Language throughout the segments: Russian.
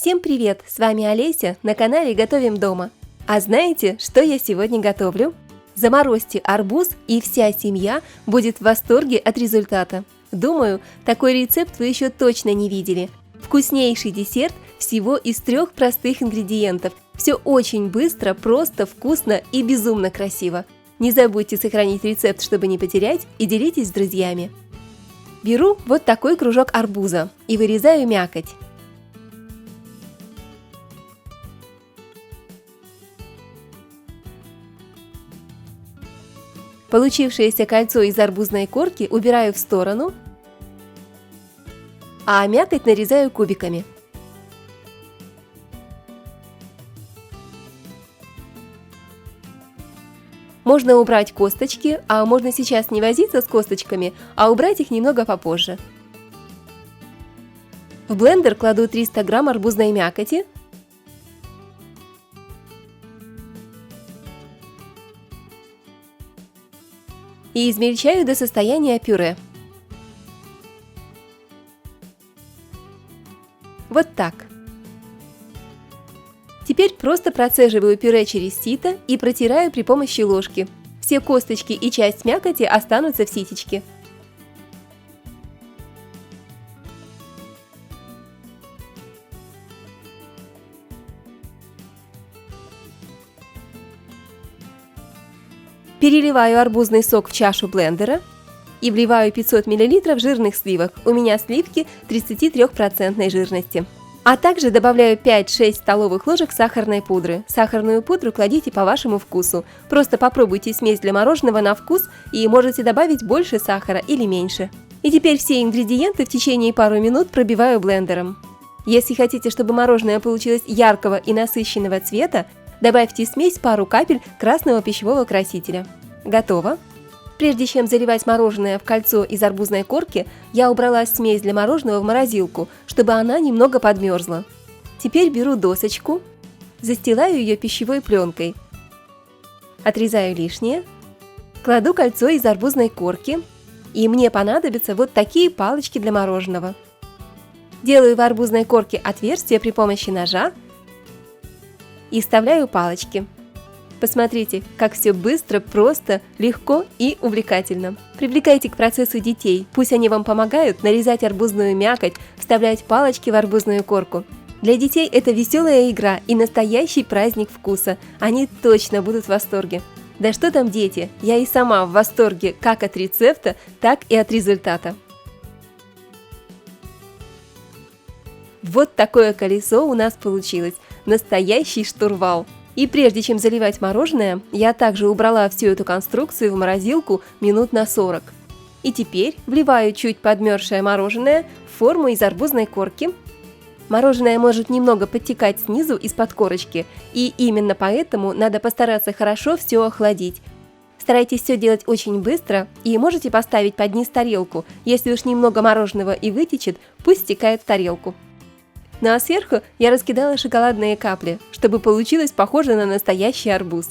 Всем привет! С вами Олеся на канале Готовим дома. А знаете, что я сегодня готовлю? Заморозьте арбуз, и вся семья будет в восторге от результата. Думаю, такой рецепт вы еще точно не видели. Вкуснейший десерт всего из 3 простых ингредиентов. Все очень быстро, просто, вкусно и безумно красиво. Не забудьте сохранить рецепт, чтобы не потерять, и делитесь с друзьями. Беру вот такой кружок арбуза и вырезаю мякоть. Получившееся кольцо из арбузной корки убираю в сторону, а мякоть нарезаю кубиками. Можно убрать косточки, а можно сейчас не возиться с косточками, а убрать их немного попозже. В блендер кладу 300 грамм арбузной мякоти, и измельчаю до состояния пюре. Вот так. Теперь просто процеживаю пюре через сито и протираю при помощи ложки. Все косточки и часть мякоти останутся в ситечке. Переливаю арбузный сок в чашу блендера и вливаю 500 мл жирных сливок. У меня сливки 33% жирности. А также добавляю 5-6 столовых ложек сахарной пудры. Сахарную пудру кладите по вашему вкусу. Просто попробуйте смесь для мороженого на вкус и можете добавить больше сахара или меньше. И теперь все ингредиенты в течение пару минут пробиваю блендером. Если хотите, чтобы мороженое получилось яркого и насыщенного цвета, добавьте в смесь пару капель красного пищевого красителя. Готово! Прежде чем заливать мороженое в кольцо из арбузной корки, я убрала смесь для мороженого в морозилку, чтобы она немного подмерзла. Теперь беру досочку, застилаю ее пищевой пленкой, отрезаю лишнее, кладу кольцо из арбузной корки, и мне понадобятся вот такие палочки для мороженого. Делаю в арбузной корке отверстие при помощи ножа и вставляю палочки. Посмотрите, как все быстро, просто, легко и увлекательно. Привлекайте к процессу детей, пусть они вам помогают нарезать арбузную мякоть, вставлять палочки в арбузную корку. Для детей это веселая игра и настоящий праздник вкуса. Они точно будут в восторге. Да что там дети, я и сама в восторге как от рецепта, так и от результата. Вот такое колесо у нас получилось. Настоящий штурвал. И прежде чем заливать мороженое, я также убрала всю эту конструкцию в морозилку минут на 40. И теперь вливаю чуть подмерзшее мороженое в форму из арбузной корки. Мороженое может немного подтекать снизу из-под корочки, и именно поэтому надо постараться хорошо все охладить. Старайтесь все делать очень быстро, и можете поставить под низ тарелку. Если уж немного мороженого и вытечет, пусть стекает в тарелку. Ну а сверху я раскидала шоколадные капли, чтобы получилось похоже на настоящий арбуз.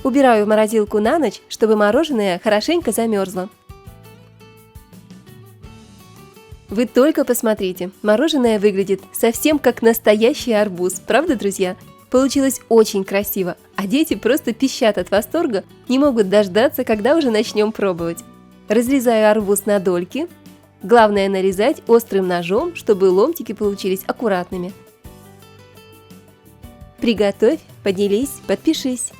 Убираю в морозилку на ночь, чтобы мороженое хорошенько замерзло. Вы только посмотрите, мороженое выглядит совсем как настоящий арбуз, правда, друзья? Получилось очень красиво, а дети просто пищат от восторга, не могут дождаться, когда уже начнем пробовать. Разрезаю арбуз на дольки. Главное нарезать острым ножом, чтобы ломтики получились аккуратными. Приготовь, поделись, подпишись.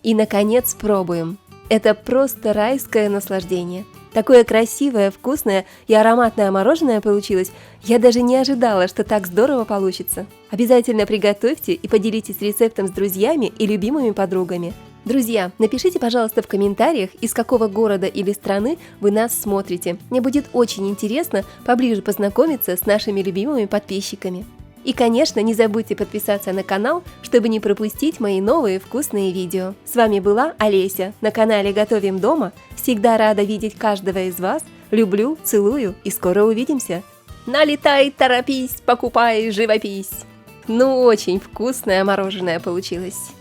И, наконец, пробуем. Это просто райское наслаждение. Такое красивое, вкусное и ароматное мороженое получилось. Я даже не ожидала, что так здорово получится. Обязательно приготовьте и поделитесь рецептом с друзьями и любимыми подругами. Друзья, напишите, пожалуйста, в комментариях, из какого города или страны вы нас смотрите. Мне будет очень интересно поближе познакомиться с нашими любимыми подписчиками. И, конечно, не забудьте подписаться на канал, чтобы не пропустить мои новые вкусные видео. С вами была Олеся на канале Готовим дома. Всегда рада видеть каждого из вас. Люблю, целую и скоро увидимся. Налетай, торопись, покупай живопись! Ну, очень вкусное мороженое получилось.